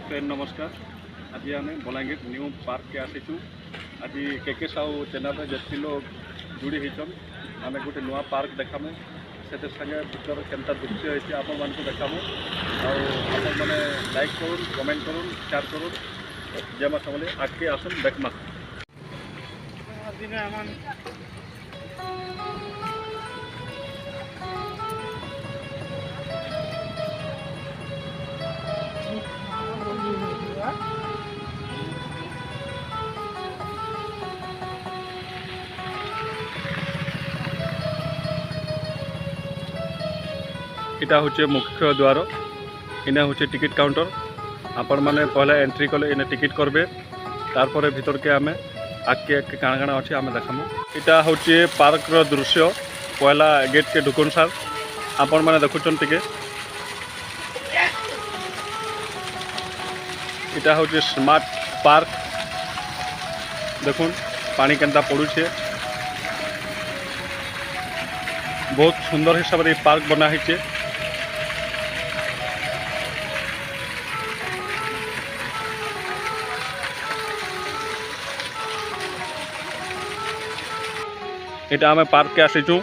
Friend नमस्कार। आज आम बलांगीर न्यू पार्क के आसीचु। आज के साहू चैनल जितने लोग जुड़ी होचन आम गोटे नुआ पार्क देखामु से संगे भर केनता दृश्य होती आपण मान देखामु आपण मैंने लाइक करूँ कमेंट करूँ शेयर करूँ जेमा समले आगे आसन देखमा। इटा हूँ मुख्य द्वार इना हूँ टिकट काउंटर आपण मैंने पहले एंट्री कले इने टिकट करबे तारपर भीतर के आमे आगे काण काण अच्छे आम देखामु। इटा हूँ पार्क रो दृश्य पहला गेट के ढुकन सार आपण मैंने देखुचन टिके इटा हूँ स्मार्ट पार्क देखुन पानी केनता पड़ुछे बहुत सुंदर हिसाब से पार्क बना है। इटा आम पार्क के आसीचु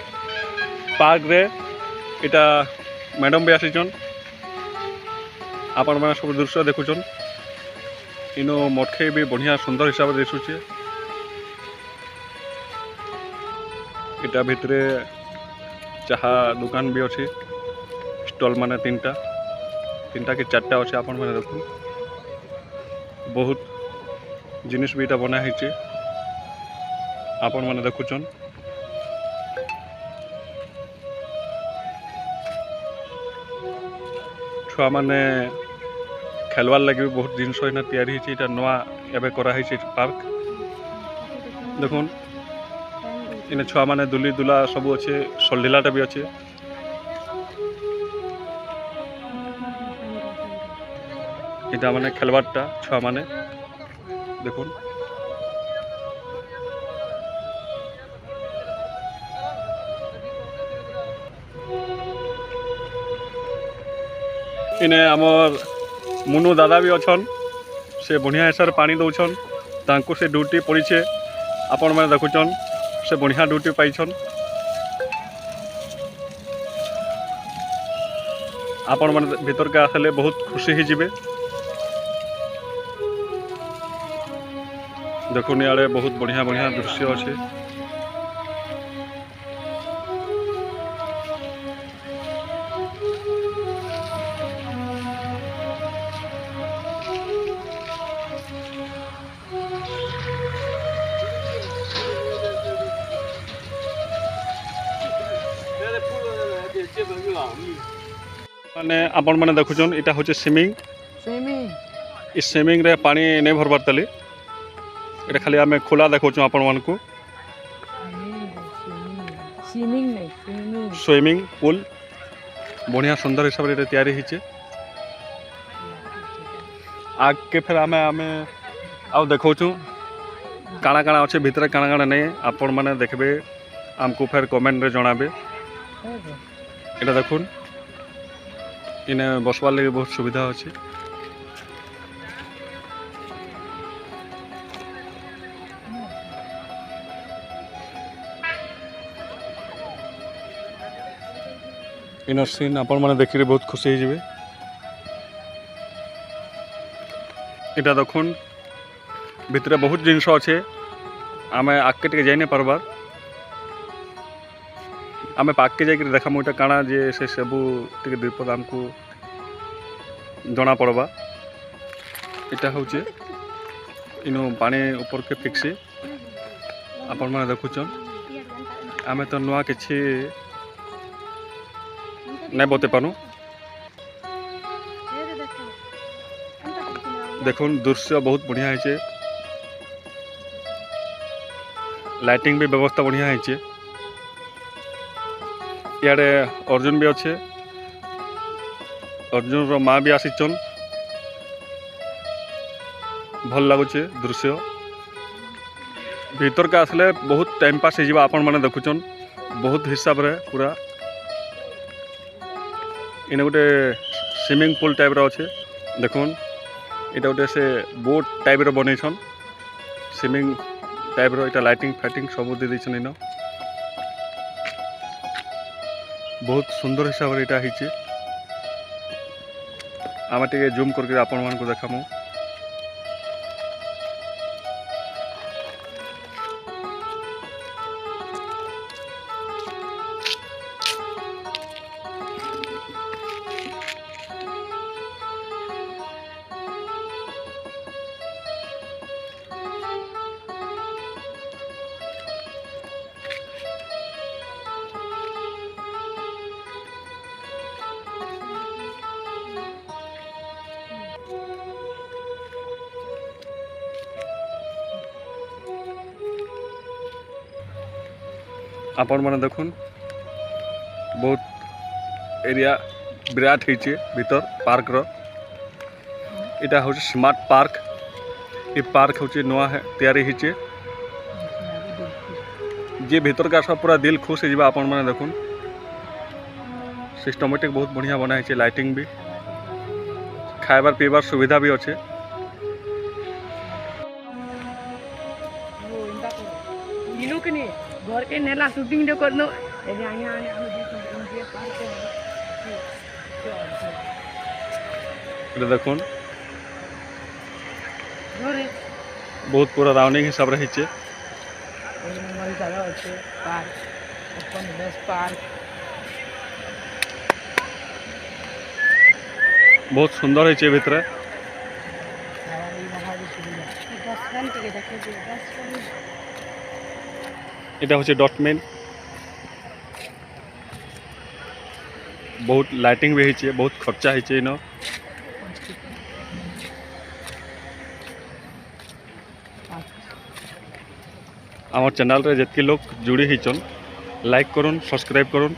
पार्क रे इटा मैडम भी आसीचन आपण मैंने सब दृश्य देखुचन इनो मठे भी बढ़िया सुंदर हिसाब से दिशुचे। इटा भितरे चाहा दुकान भी अच्छी स्टॉल माने तीनटा कि चारटा अच्छे आपण मैंने देखु बहुत जिनिस भी इटा बना है आपण मैंने देखुचन। छुआ माने खेलवार लगे भी बहुत जिनस या नुआ एवं कराई पार्क देखुन इन छुआ माने दुली दुला सब अच्छे सलढिलाटा भी अच्छे इटा माने खेलवारटा छुआ माने देखुन इने आमर मुनु दादा भी अच्छन से बढ़िया हिसाब से पानी दौन तांको से ड्यूटी पड़ीछे आपण मैंने देखुचन से बढ़िया ड्यूटी पाइछन आपण मैंने भीतर के आसले बहुत खुशी ही जिबे। देखुन यारे बहुत बढ़िया बढ़िया दृश्य अच्छे माने आपण मैंने देखुचन इटा हूँ स्विमिंग इस स्विमिंग रे पानी नहीं भरबार तली इटा खाली आम खोला देखा आपण मान को स्विमिंग पूल बढ़िया सुंदर हिसाब से तैयारी होइछे। आग के फिर आम आउ देखा काଣା काଣା अच्छे भितर काଣା काଣା नहीं आपण मैंने देखबे आमको फिर कमेंट रे जणाबे। इटा देखुन इने बसवार लगे बहुत सुविधा अच्छे इन सीन आपण मैंने देखिए बहुत खुशी हो जाए। इटा देखुन भितर बहुत जिनस अच्छे आम आगे टे जाई नहीं पार्बार आम पाके जाकर देखामु इटा काଣା जे से सबू टे विपद आमको जना पड़वा। इटा हूँ इनो पानी ऊपर के फिक्सी आपण मैंने देखुचन आम तो नुआ किछि नहीं बते पानु। देखुन दृश्य बहुत बढ़िया है लाइटिंग भी व्यवस्था बढ़िया है इे अर्जुन भी अच्छे अर्जुन रो माँ भी आसीचन भल लगुचे दृश्य भीतर के आसले बहुत टाइम पास हो आपण मैंने देखुचन बहुत हिसाब रे पूरा इन गोटे स्विमिंग पूल टाइप रो अच्छे देखुन এটা গোटे से बोट टाइप रो बनैछन स्विमिंग टाइप रो इटा लाइटिंग फाइटिंग सब दे दैछन इन बहुत सुंदर हिसाब रे इटा हिचे आमे टिके जूम करके आपण मान को देखामु आपण मैंने देखुन बहुत एरिया विराट होइछे भीतर पार्क रो इटा हूँ स्मार्ट पार्क ये पार्क हूँ नुआ तैयारी होइछे जे भीतर का सब पूरा दिल खुश हो आपण मैंने देखुन सिस्टमेटिक बहुत बढ़िया बना है लाइटिंग भी खाइबार पीबार सुविधा भी अच्छे घर के नेला शूटिंग जो कर नो देखुन बहुत पूरा राउंडिंग हिसाब रही छे बहुत सुंदर है भीतर এটা হচ্ছে ডটমেন बहुत लाइटिंग भी है बहुत खर्चा है इन आम चैनल रे जितके लोग जुड़ी होचन लाइक करुन सब्सक्राइब करुन